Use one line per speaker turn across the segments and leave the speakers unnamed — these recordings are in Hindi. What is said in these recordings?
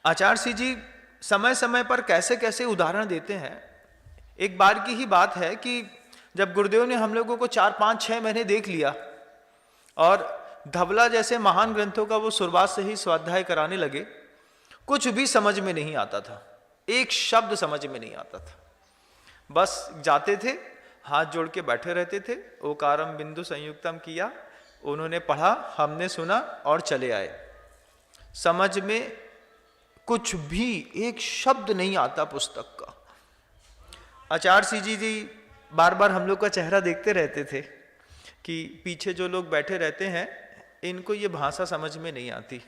आचार्य सिंह जी समय समय पर कैसे कैसे उदाहरण देते हैं। एक बार की ही बात है कि जब गुरुदेव ने हम लोगों को 4-5-6 महीने देख लिया और धवला जैसे महान ग्रंथों का वो शुरुआत से ही स्वाध्याय कराने लगे, कुछ भी समझ में नहीं आता था, एक शब्द समझ में नहीं आता था। बस जाते थे, हाथ जोड़ के बैठे रहते थे, ओकारम बिंदु संयुक्तम किया, उन्होंने पढ़ा, हमने सुना और चले आए। समझ में कुछ भी एक शब्द नहीं आता पुस्तक का। आचार्य सिंह जी बार बार हम लोग का चेहरा देखते रहते थे कि पीछे जो लोग बैठे रहते हैं इनको ये भाषा समझ में नहीं आती,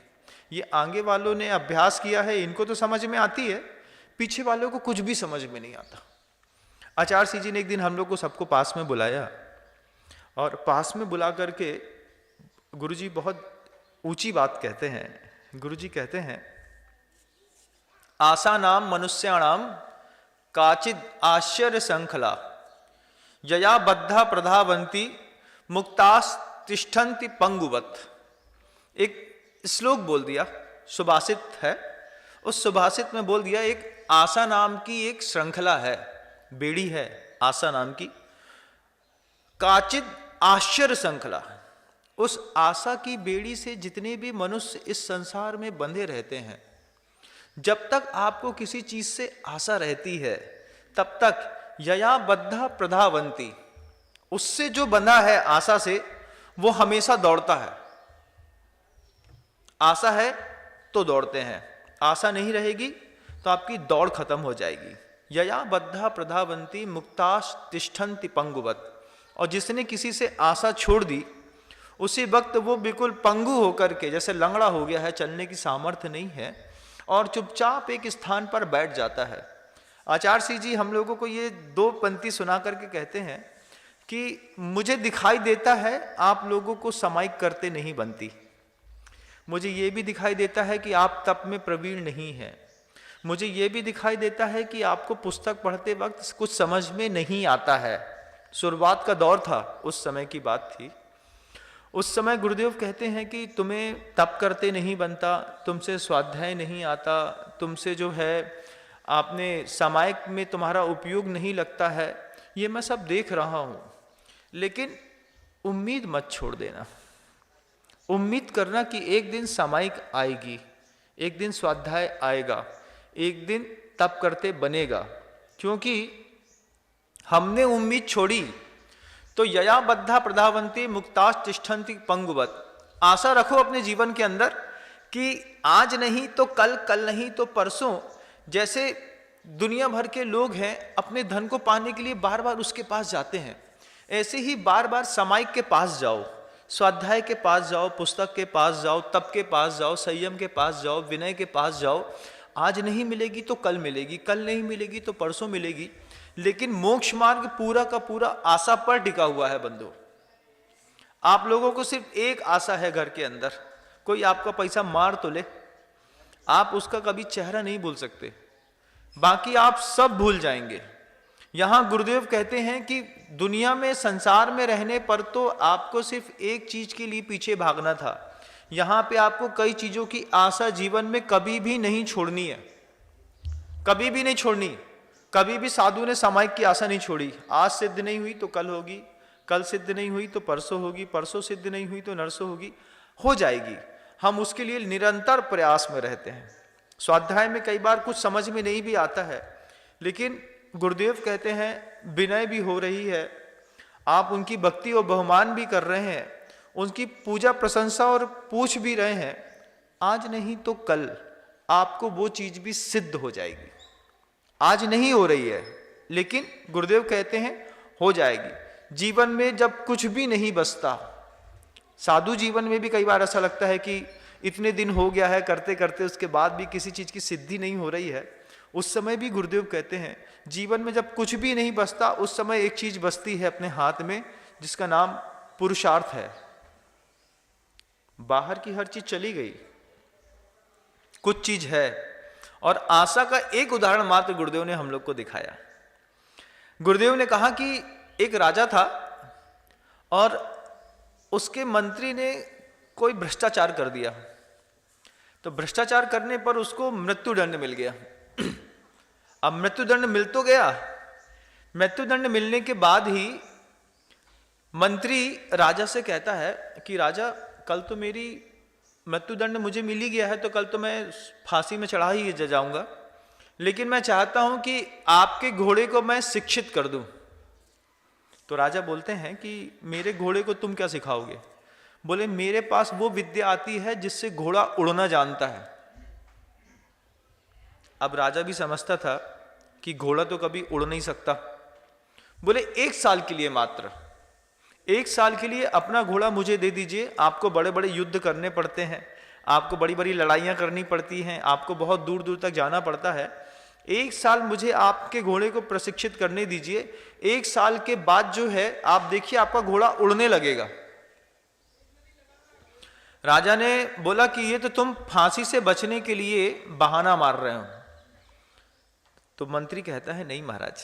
ये आगे वालों ने अभ्यास किया है, इनको तो समझ में आती है, पीछे वालों को कुछ भी समझ में नहीं आता। आचार्य सिंह जी ने एक दिन हम लोग को सबको पास में बुलाया और पास में बुला करके गुरुजी बहुत ऊंची बात कहते हैं। गुरुजी कहते हैं, आसा नाम मनुष्याणाम काचिद आश्चर्य संखला यया बद्धा प्रधावंती मुक्तास तिष्ठन्ति पंगुवत। एक श्लोक बोल दिया, सुभाषित है, उस सुभाषित में बोल दिया एक आशा नाम की एक श्रृंखला है, बेड़ी है आशा नाम की, काचिद आश्चर्य श्रृंखला। उस आशा की बेड़ी से जितने भी मनुष्य इस संसार में बंधे रहते हैं, जब तक आपको किसी चीज से आशा रहती है तब तक यया बद्धा प्रधावंती, उससे जो बंधा है आशा से वो हमेशा दौड़ता है। आशा है तो दौड़ते हैं, आशा नहीं रहेगी तो आपकी दौड़ खत्म हो जाएगी। यया बद्धा प्रधावंती मुक्ताश तिष्ठन्ति पंगुवत। और जिसने किसी से आशा छोड़ दी उसी वक्त वो बिल्कुल पंगु होकर के, जैसे लंगड़ा हो गया है, चलने की सामर्थ्य नहीं है और चुपचाप एक स्थान पर बैठ जाता है। आचार्य सिंह जी हम लोगों को ये 2 पंक्ति सुना करके कहते हैं कि मुझे दिखाई देता है आप लोगों को सामायिक करते नहीं बनती, मुझे ये भी दिखाई देता है कि आप तप में प्रवीण नहीं हैं, मुझे ये भी दिखाई देता है कि आपको पुस्तक पढ़ते वक्त कुछ समझ में नहीं आता है। शुरुआत का दौर था, उस समय की बात थी। उस समय गुरुदेव कहते हैं कि तुम्हें तप करते नहीं बनता, तुमसे स्वाध्याय नहीं आता, तुमसे जो है आपने सामायिक में तुम्हारा उपयोग नहीं लगता है, ये मैं सब देख रहा हूँ, लेकिन उम्मीद मत छोड़ देना। उम्मीद करना कि एक दिन सामायिक आएगी, एक दिन स्वाध्याय आएगा, एक दिन तप करते बनेगा। क्योंकि हमने उम्मीद छोड़ी तो यया बद्धा प्रधावंती मुक्ताश तिष्ठन्ति पंगुवत। आशा रखो अपने जीवन के अंदर कि आज नहीं तो कल, कल नहीं तो परसों। जैसे दुनिया भर के लोग हैं अपने धन को पाने के लिए बार बार उसके पास जाते हैं, ऐसे ही बार बार सामायिक के पास जाओ, स्वाध्याय के पास जाओ, पुस्तक के पास जाओ, तप के पास जाओ, संयम के पास जाओ, विनय के पास जाओ। आज नहीं मिलेगी तो कल मिलेगी, कल नहीं मिलेगी तो परसों मिलेगी, लेकिन मोक्ष मार्ग पूरा का पूरा आशा पर टिका हुआ है बंधु। आप लोगों को सिर्फ एक आशा है घर के अंदर, कोई आपका पैसा मार तो ले, आप उसका कभी चेहरा नहीं भूल सकते, बाकी आप सब भूल जाएंगे। यहां गुरुदेव कहते हैं कि दुनिया में, संसार में रहने पर तो आपको सिर्फ एक चीज के लिए पीछे भागना था, यहां पे आपको कई चीजों की आशा जीवन में कभी भी नहीं छोड़नी है, कभी भी नहीं छोड़नी। कभी भी साधु ने सामायिक की आशा नहीं छोड़ी। आज सिद्ध नहीं हुई तो कल होगी, कल सिद्ध नहीं हुई तो परसों होगी, परसों सिद्ध नहीं हुई तो नरसों होगी, हो जाएगी। हम उसके लिए निरंतर प्रयास में रहते हैं। स्वाध्याय में कई बार कुछ समझ में नहीं भी आता है, लेकिन गुरुदेव कहते हैं विनय भी हो रही है, आप उनकी भक्ति और बहुमान भी कर रहे हैं, उनकी पूजा प्रशंसा और पूछ भी रहे हैं। आज नहीं तो कल आपको वो चीज भी सिद्ध हो जाएगी। आज नहीं हो रही है, लेकिन गुरुदेव कहते हैं हो जाएगी। जीवन में जब कुछ भी नहीं बचता, साधु जीवन में भी कई बार ऐसा लगता है कि इतने दिन हो गया है करते करते, उसके बाद भी किसी चीज की सिद्धि नहीं हो रही है। उस समय भी गुरुदेव कहते हैं जीवन में जब कुछ भी नहीं बचता, उस समय एक चीज बचती है अपने हाथ में, जिसका नाम पुरुषार्थ है। बाहर की हर चीज चली गई, कुछ चीज है। और आशा का एक उदाहरण मात्र गुरुदेव ने हम लोग को दिखाया। गुरुदेव ने कहा कि एक राजा था और उसके मंत्री ने कोई भ्रष्टाचार कर दिया, तो भ्रष्टाचार करने पर उसको मृत्युदंड मिल गया। अब मृत्युदंड मिल तो गया, मृत्युदंड मिलने के बाद ही मंत्री राजा से कहता है कि राजा, कल तो मेरी मृत्युदंड मुझे मिल ही गया है, तो कल तो मैं फांसी में चढ़ा ही जाऊंगा, लेकिन मैं चाहता हूं कि आपके घोड़े को मैं शिक्षित कर दूं। तो राजा बोलते हैं कि मेरे घोड़े को तुम क्या सिखाओगे? बोले, मेरे पास वो विद्या आती है जिससे घोड़ा उड़ना जानता है। अब राजा भी समझता था कि घोड़ा तो कभी उड़ नहीं सकता। बोले, 1 साल के लिए, मात्र 1 साल के लिए अपना घोड़ा मुझे दे दीजिए। आपको बड़े बड़े युद्ध करने पड़ते हैं, आपको बड़ी बड़ी लड़ाइयां करनी पड़ती हैं, आपको बहुत दूर दूर तक जाना पड़ता है। 1 साल मुझे आपके घोड़े को प्रशिक्षित करने दीजिए। 1 साल के बाद जो है, आप देखिए आपका घोड़ा उड़ने लगेगा। राजा ने बोला कि ये तो तुम फांसी से बचने के लिए बहाना मार रहे हो। तो मंत्री कहता है, नहीं महाराज,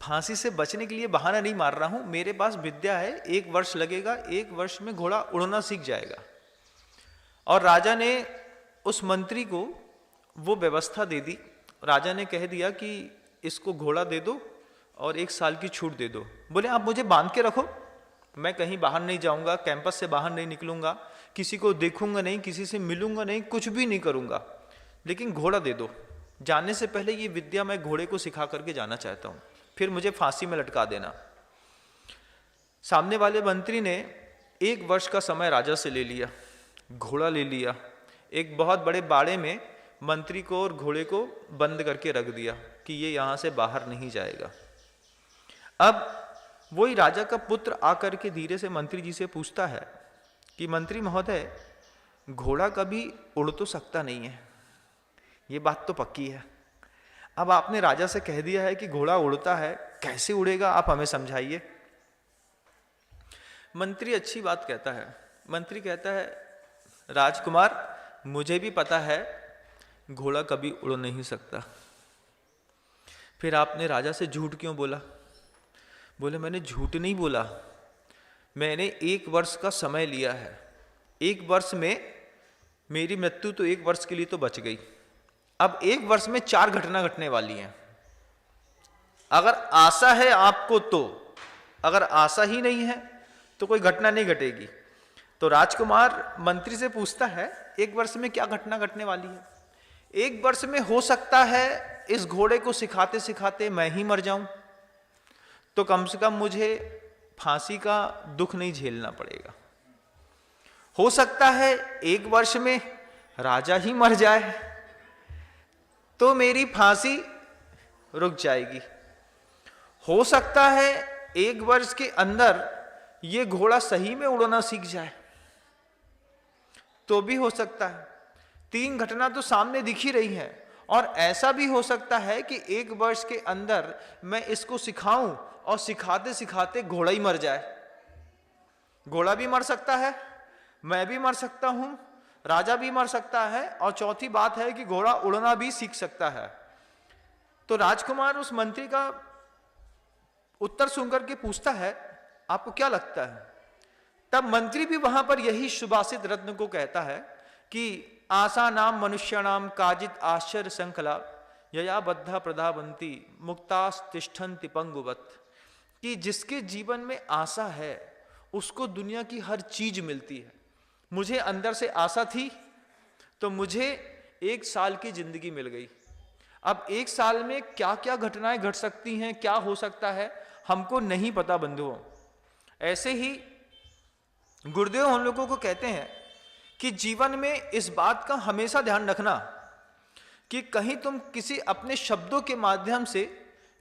फांसी से बचने के लिए बहाना नहीं मार रहा हूं, मेरे पास विद्या है, 1 वर्ष लगेगा, 1 वर्ष में घोड़ा उड़ना सीख जाएगा। और राजा ने उस मंत्री को वो व्यवस्था दे दी। राजा ने कह दिया कि इसको घोड़ा दे दो और 1 साल की छूट दे दो। बोले, आप मुझे बांध के रखो, मैं कहीं बाहर नहीं जाऊंगा, कैंपस से बाहर नहीं निकलूंगा, किसी को देखूंगा नहीं, किसी से मिलूंगा नहीं, कुछ भी नहीं करूंगा, लेकिन घोड़ा दे दो। जाने से पहले ये विद्या मैं घोड़े को सिखा करके जाना चाहता हूं, फिर मुझे फांसी में लटका देना। सामने वाले मंत्री ने 1 वर्ष का समय राजा से ले लिया, घोड़ा ले लिया, एक बहुत बड़े बाड़े में मंत्री को और घोड़े को बंद करके रख दिया कि ये यहां से बाहर नहीं जाएगा। अब वही राजा का पुत्र आकर के धीरे से मंत्री जी से पूछता है कि मंत्री महोदय, घोड़ा कभी उड़ तो सकता नहीं है, ये बात तो पक्की है। अब आपने राजा से कह दिया है कि घोड़ा उड़ता है, कैसे उड़ेगा, आप हमें समझाइए। मंत्री अच्छी बात कहता है। मंत्री कहता है, राजकुमार, मुझे भी पता है घोड़ा कभी उड़ नहीं सकता, फिर आपने राजा से झूठ क्यों बोला? बोले, मैंने झूठ नहीं बोला, मैंने 1 वर्ष का समय लिया है। 1 वर्ष में मेरी मृत्यु तो 1 वर्ष के लिए तो बच गई, अब 1 वर्ष में 4 घटना घटने वाली हैं। अगर आशा है आपको तो, अगर आशा ही नहीं है तो कोई घटना नहीं घटेगी। तो राजकुमार मंत्री से पूछता है, 1 वर्ष में क्या घटना घटने वाली है? 1 वर्ष में हो सकता है इस घोड़े को सिखाते सिखाते मैं ही मर जाऊं, तो कम से कम मुझे फांसी का दुख नहीं झेलना पड़ेगा। हो सकता है 1 वर्ष में राजा ही मर जाए तो मेरी फांसी रुक जाएगी। हो सकता है 1 वर्ष के अंदर ये घोड़ा सही में उड़ना सीख जाए, तो भी हो सकता है। 3 घटना तो सामने दिख ही रही है। और ऐसा भी हो सकता है कि 1 वर्ष के अंदर मैं इसको सिखाऊं और सिखाते सिखाते घोड़ा ही मर जाए। घोड़ा भी मर सकता है, मैं भी मर सकता हूं, राजा भी मर सकता है, और चौथी बात है कि घोड़ा उड़ना भी सीख सकता है। तो राजकुमार उस मंत्री का उत्तर सुनकर के पूछता है, आपको क्या लगता है? तब मंत्री भी वहां पर यही सुभाषित रत्न को कहता है कि आशा नाम मनुष्याणाम काजित आश्चर्य संकला यया बद्धा प्रधावंती मुक्तास्तिष्ठन्ति पंगुवत, कि जिसके जीवन में आशा है उसको दुनिया की हर चीज मिलती है। मुझे अंदर से आशा थी तो मुझे 1 साल की जिंदगी मिल गई। अब 1 साल में क्या क्या घटनाएं घट सकती हैं, क्या हो सकता है, हमको नहीं पता बंधुओं। ऐसे ही गुरुदेव हम लोगों को कहते हैं कि जीवन में इस बात का हमेशा ध्यान रखना कि कहीं तुम किसी अपने शब्दों के माध्यम से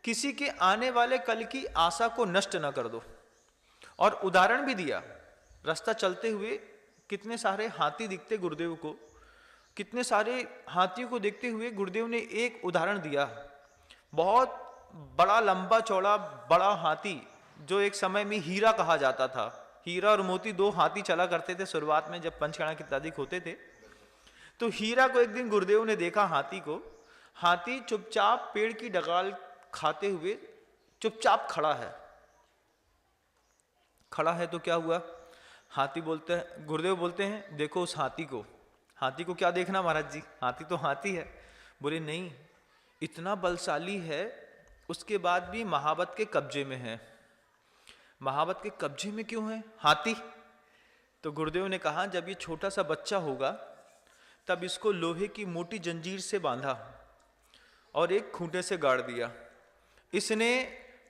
किसी के आने वाले कल की आशा को नष्ट न कर दो। और उदाहरण भी दिया, रास्ता चलते हुए कितने सारे हाथी दिखते गुरुदेव को, कितने सारे हाथियों को देखते हुए गुरुदेव ने एक उदाहरण दिया। बहुत बड़ा लंबा चौड़ा बड़ा हाथी जो एक समय में हीरा कहा जाता था। हीरा और मोती 2 हाथी चला करते थे शुरुआत में, जब पंचकर्णा इत्यादि होते थे। तो हीरा को एक दिन गुरुदेव ने देखा, हाथी को, हाथी चुपचाप पेड़ की डगाल खाते हुए चुपचाप खड़ा है। खड़ा है तो क्या हुआ? हाथी बोलते हैं, गुरुदेव बोलते हैं, देखो उस हाथी को। हाथी को क्या देखना महाराज जी, हाथी तो हाथी है। बोले नहीं, इतना बलशाली है, उसके बाद भी महावत के कब्जे में है। महावत के कब्जे में क्यों है हाथी? तो गुरुदेव ने कहा जब ये छोटा सा बच्चा होगा तब इसको लोहे की मोटी जंजीर से बांधा और एक खूंटे से गाड़ दिया। इसने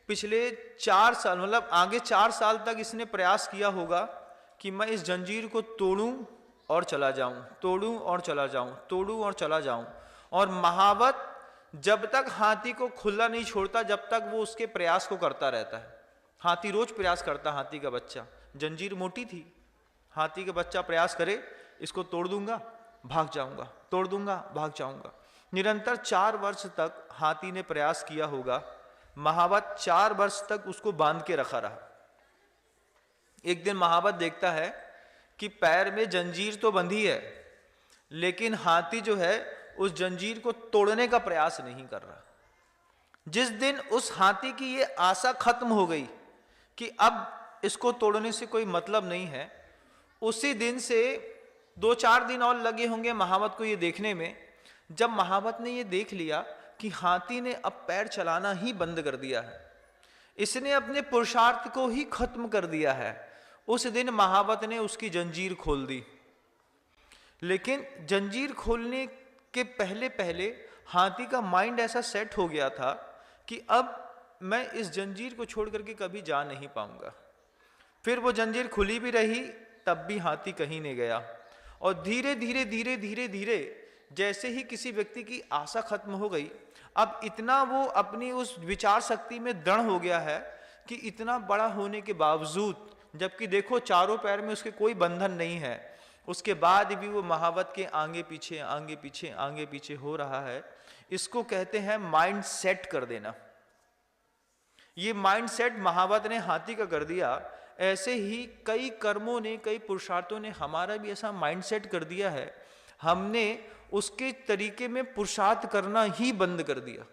पिछले 4 साल, मतलब आगे 4 साल तक इसने प्रयास किया होगा कि मैं इस जंजीर को तोड़ूं और चला जाऊं, तोड़ूं और चला जाऊं, तोड़ूं और चला जाऊं। और महावत जब तक हाथी को खुला नहीं छोड़ता, जब तक वो उसके प्रयास को करता रहता है। हाथी रोज प्रयास करता, हाथी का बच्चा, जंजीर मोटी थी, हाथी का बच्चा प्रयास करे इसको तोड़ दूंगा भाग जाऊंगा, तोड़ दूंगा भाग जाऊंगा। निरंतर 4 वर्ष तक हाथी ने प्रयास किया होगा। महावत 4 वर्ष तक उसको बांध के रखा रहा। एक दिन महावत देखता है कि पैर में जंजीर तो बंधी है, लेकिन हाथी जो है उस जंजीर को तोड़ने का प्रयास नहीं कर रहा। जिस दिन उस हाथी की ये आशा खत्म हो गई कि अब इसको तोड़ने से कोई मतलब नहीं है, उसी दिन से 2-4 दिन और लगे होंगे महावत को ये देखने में। जब महावत ने ये देख लिया कि हाथी ने अब पैर चलाना ही बंद कर दिया है, इसने अपने पुरुषार्थ को ही खत्म कर दिया है, उस दिन महावत ने उसकी जंजीर खोल दी। लेकिन जंजीर खोलने के पहले पहले हाथी का माइंड ऐसा सेट हो गया था कि अब मैं इस जंजीर को छोड़ करके कभी जा नहीं पाऊंगा। फिर वो जंजीर खुली भी रही, तब भी हाथी कहीं नहीं गया। और धीरे धीरे धीरे धीरे धीरे जैसे ही किसी व्यक्ति की आशा खत्म हो गई, अब इतना वो अपनी उस विचार शक्ति में दृढ़ हो गया है कि इतना बड़ा होने के बावजूद, जबकि देखो चारों पैर में उसके कोई बंधन नहीं है, उसके बाद भी वो महावत के आगे पीछे आगे पीछे आगे पीछे हो रहा है। इसको कहते हैं माइंड सेट कर देना। ये माइंड सेट महावत ने हाथी का कर दिया। ऐसे ही कई कर्मों ने, कई पुरुषार्थों ने हमारा भी ऐसा माइंड सेट कर दिया है। हमने उसके तरीके में पुरुषार्थ करना ही बंद कर दिया।